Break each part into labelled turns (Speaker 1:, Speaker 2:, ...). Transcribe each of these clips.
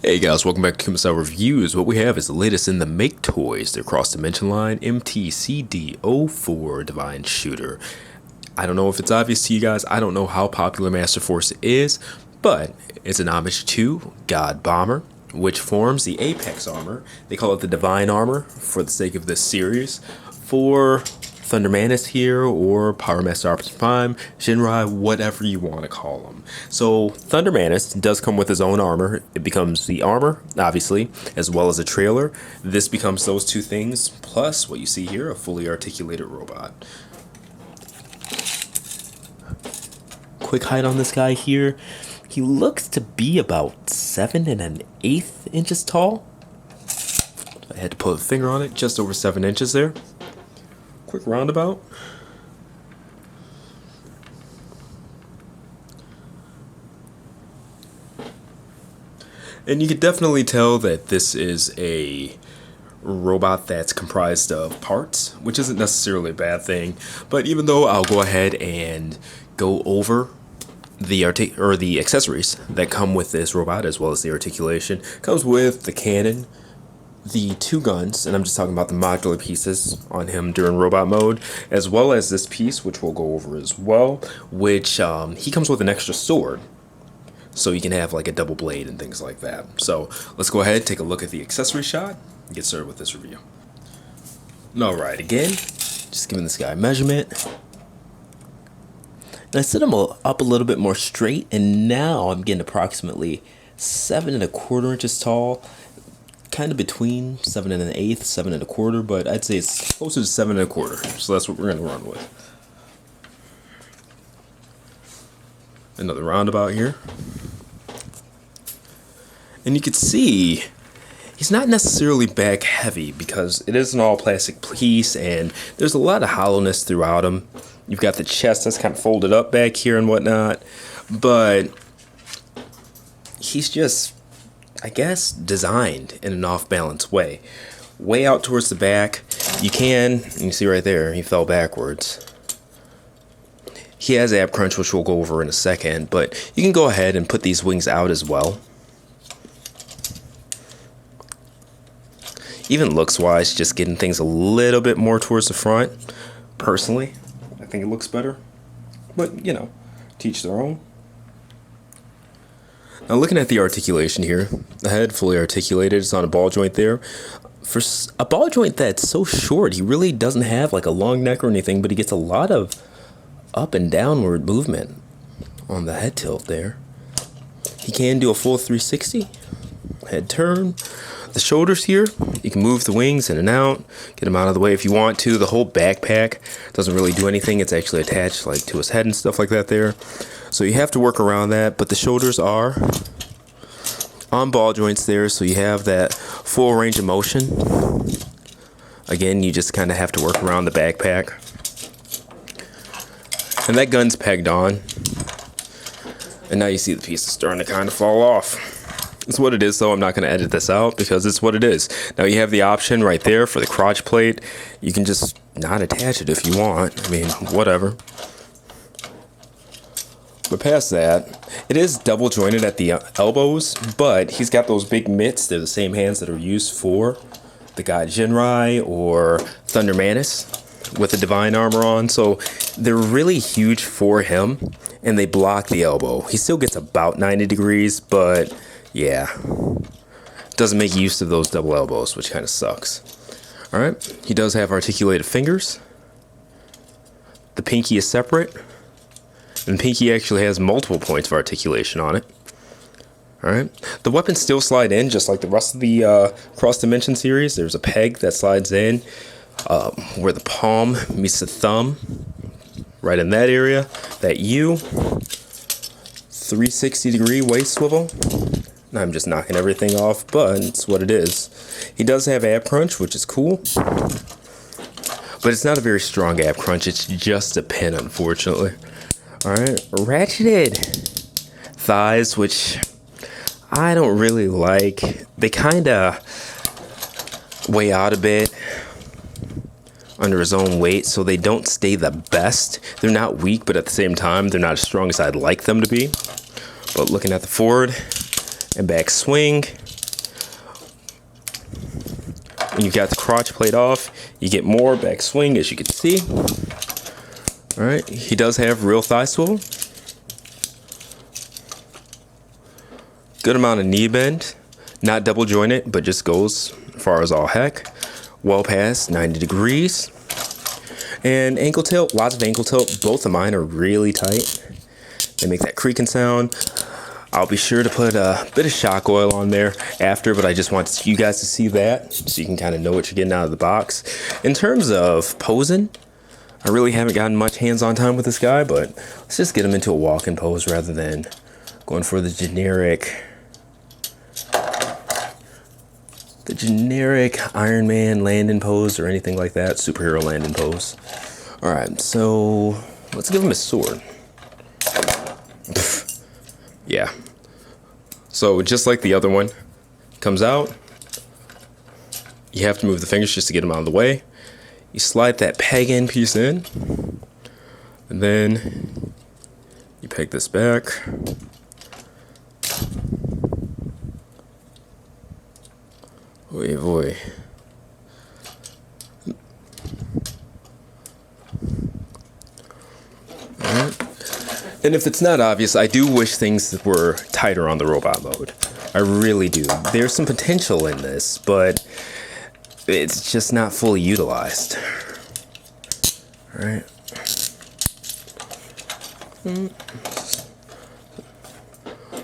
Speaker 1: Hey guys, welcome back to Kumasai Reviews. What we have is the latest in the MakeToys, their cross-dimension line, MTCD-04 Divine Shooter. I don't know if it's obvious to you guys, I don't know how popular Master Force is, but it's an homage to God Bomber, which forms the Apex armor. They call it the Divine Armor for the sake of this series. For Thunder Manus here, or Power Master Optimus Prime, Shinrai, whatever you want to call them. So Thunder Manus does come with his own armor. It becomes the armor, obviously, as well as a trailer. This becomes those two things, plus what you see here, a fully articulated robot. Quick height on this guy here. He looks to be about 7 1/8 inches tall. I had to put a finger on it, just over 7 inches there. Quick roundabout. And you can definitely tell that this is a robot that's comprised of parts, which isn't necessarily a bad thing. But even though I'll go ahead and go over the accessories that come with this robot, as well as the articulation. Comes with the cannon, the two guns, and I'm just talking about the modular pieces on him during robot mode, as well as this piece, which we'll go over as well, which he comes with an extra sword, so you can have like a double blade and things like that. So let's go ahead, take a look at the accessory shot, and get started with this review. Alright, again, just giving this guy a measurement. And I set him up a little bit more straight, and now I'm getting approximately 7 1/4 inches tall. Kind of between 7 1/8, 7 1/4, but I'd say it's closer to 7 1/4. So that's what we're going to run with. Another roundabout here. And you can see he's not necessarily back heavy because it is an all plastic piece and there's a lot of hollowness throughout him. You've got the chest that's kind of folded up back here and whatnot, but he's just, I guess, designed in an off-balance way. Way out towards the back, you see right there, he fell backwards. He has ab crunch, which we'll go over in a second, but you can go ahead and put these wings out as well. Even looks-wise, just getting things a little bit more towards the front. Personally, I think it looks better, but you know, teach their own. Now looking at the articulation here, the head fully articulated, it's on a ball joint there. For a ball joint that's so short, he really doesn't have like a long neck or anything, but he gets a lot of up and downward movement on the head tilt there. He can do a full 360, head turn. The shoulders here, you can move the wings in and out, get them out of the way if you want to. The whole backpack doesn't really do anything. It's actually attached like to his head and stuff like that there. So you have to work around that, but the shoulders are on ball joints there, so you have that full range of motion. Again, you just kind of have to work around the backpack. And that gun's pegged on. And now you see the pieces starting to kind of fall off. It's what it is, though. I'm not going to edit this out because it's what it is. Now you have the option right there for the crotch plate. You can just not attach it if you want. I mean, whatever. But past that, it is double jointed at the elbows, but he's got those big mitts. They're the same hands that are used for the guy Jinrai or Thunder Manus with the Divine Armor on. So they're really huge for him, and they block the elbow. He still gets about 90 degrees, but yeah, doesn't make use of those double elbows, which kind of sucks. All right, he does have articulated fingers. The pinky is separate. And pinky actually has multiple points of articulation on it. Alright. The weapons still slide in just like the rest of the Cross Dimension series. There's a peg that slides in where the palm meets the thumb. Right in that area. That U. 360-degree waist swivel. I'm just knocking everything off, but it's what it is. He does have ab crunch, which is cool. But it's not a very strong ab crunch. It's just a pin, unfortunately. Alright, ratcheted thighs, which I don't really like. They kind of weigh out a bit under his own weight, so they don't stay the best. They're not weak, but at the same time, they're not as strong as I'd like them to be. But looking at the forward and back swing, When you've got the crotch plate off, you get more back swing, as you can see. All right, he does have real thigh swivel. Good amount of knee bend. Not double jointed, but just goes as far as all heck. Well past 90 degrees. And ankle tilt, lots of ankle tilt. Both of mine are really tight. They make that creaking sound. I'll be sure to put a bit of shock oil on there after, but I just want you guys to see that so you can kind of know what you're getting out of the box. In terms of posing, I really haven't gotten much hands-on time with this guy, but let's just get him into a walk-in pose rather than going for the generic Iron Man landing pose or anything like that, superhero landing pose. All right, so let's give him his sword. Yeah. So just like the other one, comes out. You have to move the fingers just to get him out of the way. You slide that peg end piece in, and then you peg this back. Oy boy. Alright. And if it's not obvious, I do wish things were tighter on the robot mode. I really do. There's some potential in this, but it's just not fully utilized. Alright.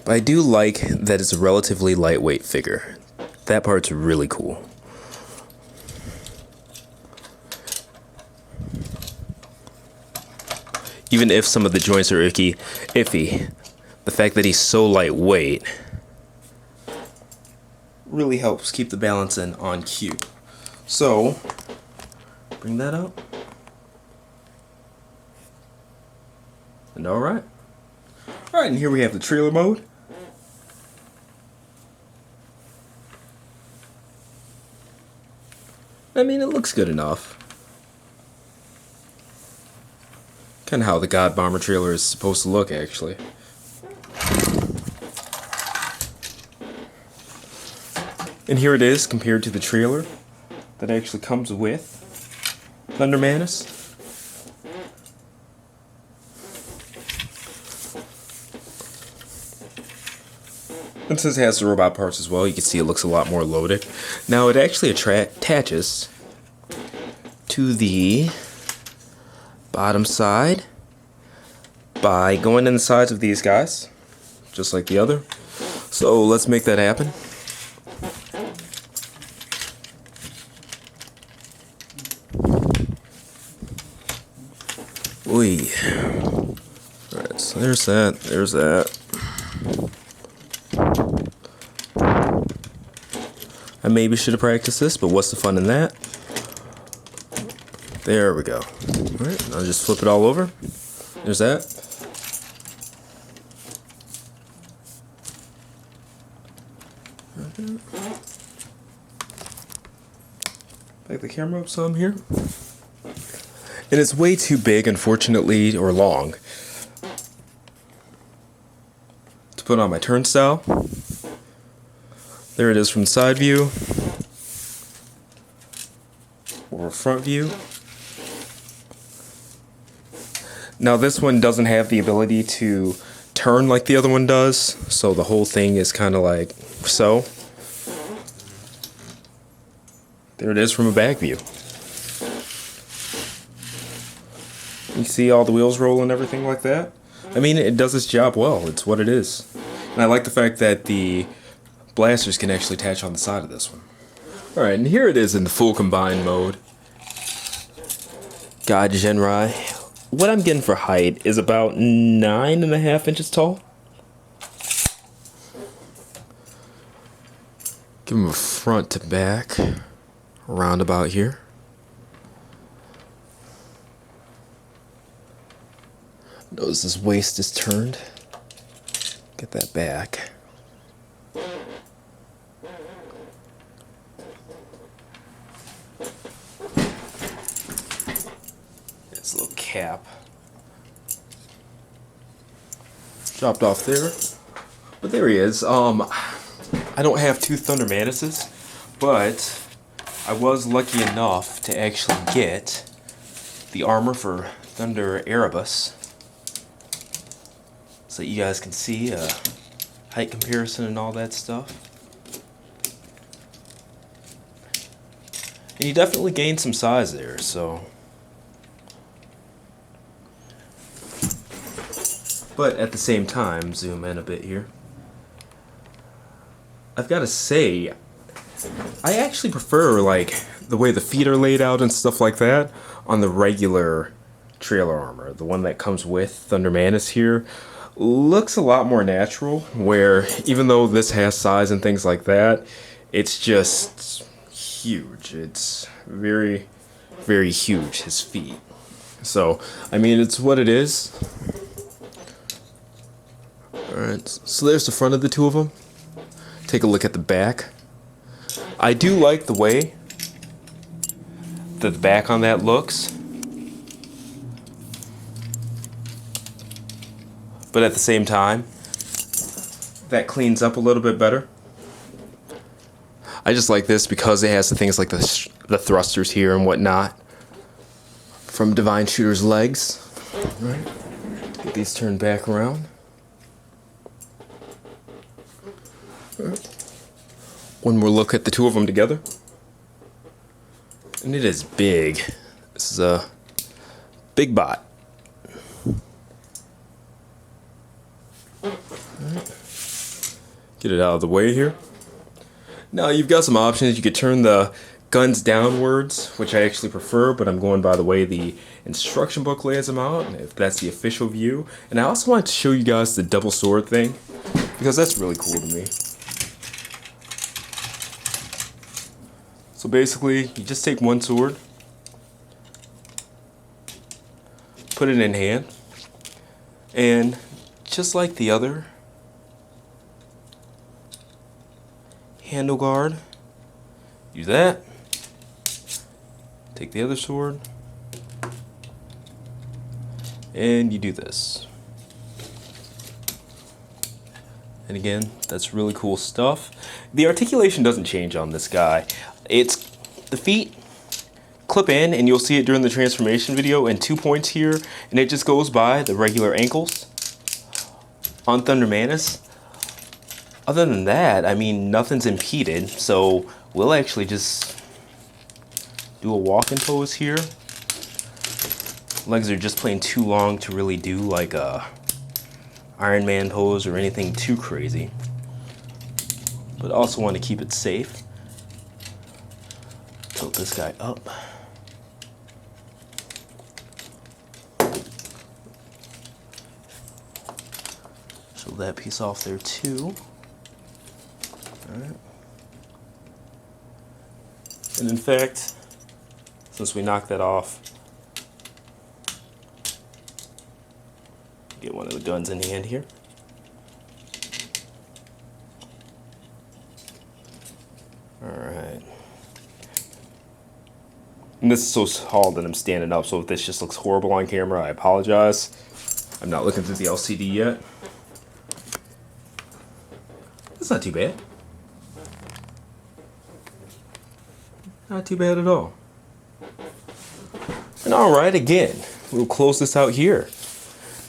Speaker 1: But I do like that it's a relatively lightweight figure. That part's really cool. Even if some of the joints are iffy, the fact that he's so lightweight really helps keep the balance in on cue. So, bring that up. And alright. Alright, and here we have the trailer mode. I mean, it looks good enough. Kind of how the God Bomber trailer is supposed to look, actually. And here it is compared to the trailer that actually comes with Thunder Manus. And since it has the robot parts as well, you can see it looks a lot more loaded. Now it actually attaches to the bottom side by going in the sides of these guys, just like the other. So let's make that happen. Oy. Alright, so there's that. I maybe should have practiced this, but what's the fun in that? There we go. Alright, I'll just flip it all over. There's that. Back the camera up some here. And it's way too big, unfortunately, or long, to put on my turnstile. There it is from side view, or front view. Now this one doesn't have the ability to turn like the other one does, so the whole thing is kind of like so. There it is from a back view. You see all the wheels roll and everything like that? I mean, it does its job well. It's what it is. And I like the fact that the blasters can actually attach on the side of this one. Alright, and here it is in the full combined mode. God Genrai. What I'm getting for height is about 9.5 inches tall. Give him a front to back. Around about here. Notice his waist is turned. Get that back. It's a little cap. Dropped off there. But there he is. I don't have two Thunder Manuses, but I was lucky enough to actually get the armor for Thunder Erebus, so that you guys can see height comparison and all that stuff. And you definitely gained some size there, so. But at the same time, zoom in a bit here. I've got to say, I actually prefer like the way the feet are laid out and stuff like that on the regular trailer armor. The one that comes with Thunder Manus here looks a lot more natural, where even though this has size and things like that, it's just huge. It's very, very huge, his feet. So, I mean, it's what it is. Alright, so there's the front of the two of them. Take a look at the back. I do like the way that the back on that looks, but at the same time, that cleans up a little bit better. I just like this because it has the things like the thrusters here and whatnot from Divine Shooter's legs. Right. Get these turned back around. One more look at the two of them together. And it is big. This is a big bot. Get it out of the way here. Now you've got some options. You could turn the guns downwards, which I actually prefer, but I'm going by the way the instruction book lays them out, if that's the official view. And I also wanted to show you guys the double sword thing, because that's really cool to me. So basically, you just take one sword, put it in hand, and just like the other handle guard, use that, take the other sword, and you do this. And again, that's really cool stuff. The articulation doesn't change on this guy. It's the feet clip in, and you'll see it during the transformation video, and 2 points here, and it just goes by the regular ankles on Thunder Manus. Other than that, I mean, nothing's impeded, so we'll actually just do a walking pose here. Legs are just plain too long to really do like a Iron Man pose or anything too crazy, but also want to keep it safe. Tilt this guy up. Show that piece off there too. Alright. And in fact, since we knocked that off, get one of the guns in hand here. Alright. And this is so tall that I'm standing up, so if this just looks horrible on camera, I apologize. I'm not looking through the LCD yet. That's not too bad. Not too bad at all. And alright, again, we'll close this out here.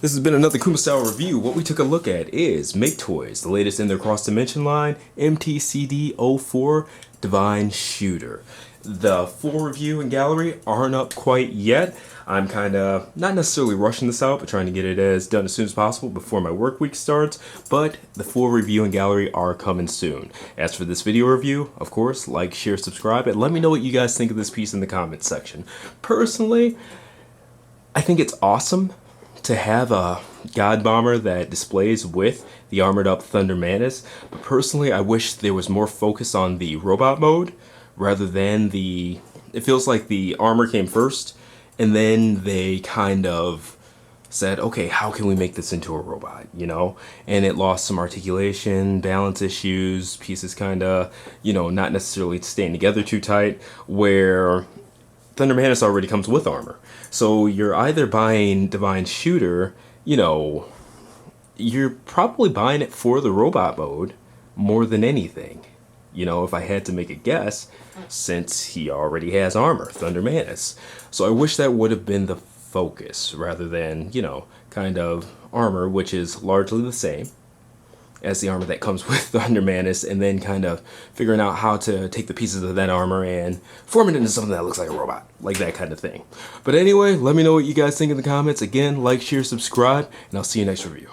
Speaker 1: This has been another Kuma-style review. What we took a look at is MakeToys, the latest in their cross-dimension line, MTCD-04 Divine Shooter. The full review and gallery aren't up quite yet. I'm kind of not necessarily rushing this out, but trying to get it done as soon as possible before my work week starts. But the full review and gallery are coming soon. As for this video review, of course, like, share, subscribe, and let me know what you guys think of this piece in the comments section. Personally, I think it's awesome to have a God Bomber that displays with the armored up Thunder Manus, but personally I wish there was more focus on the robot mode rather than the, it feels like the armor came first and then they kind of said, okay, how can we make this into a robot, you know? And it lost some articulation, balance issues, pieces kind of, you know, not necessarily staying together too tight, where Thunder Manus already comes with armor. So you're either buying Divine Shooter, you know, you're probably buying it for the robot mode more than anything, you know, if I had to make a guess, since he already has armor, Thunder Manus. So I wish that would have been the focus rather than, you know, kind of armor, which is largely the same as the armor that comes with Thunder Manus, and then kind of figuring out how to take the pieces of that armor and form it into something that looks like a robot, like that kind of thing. But anyway, let me know what you guys think in the comments. Again, like, share, subscribe, and I'll see you next review.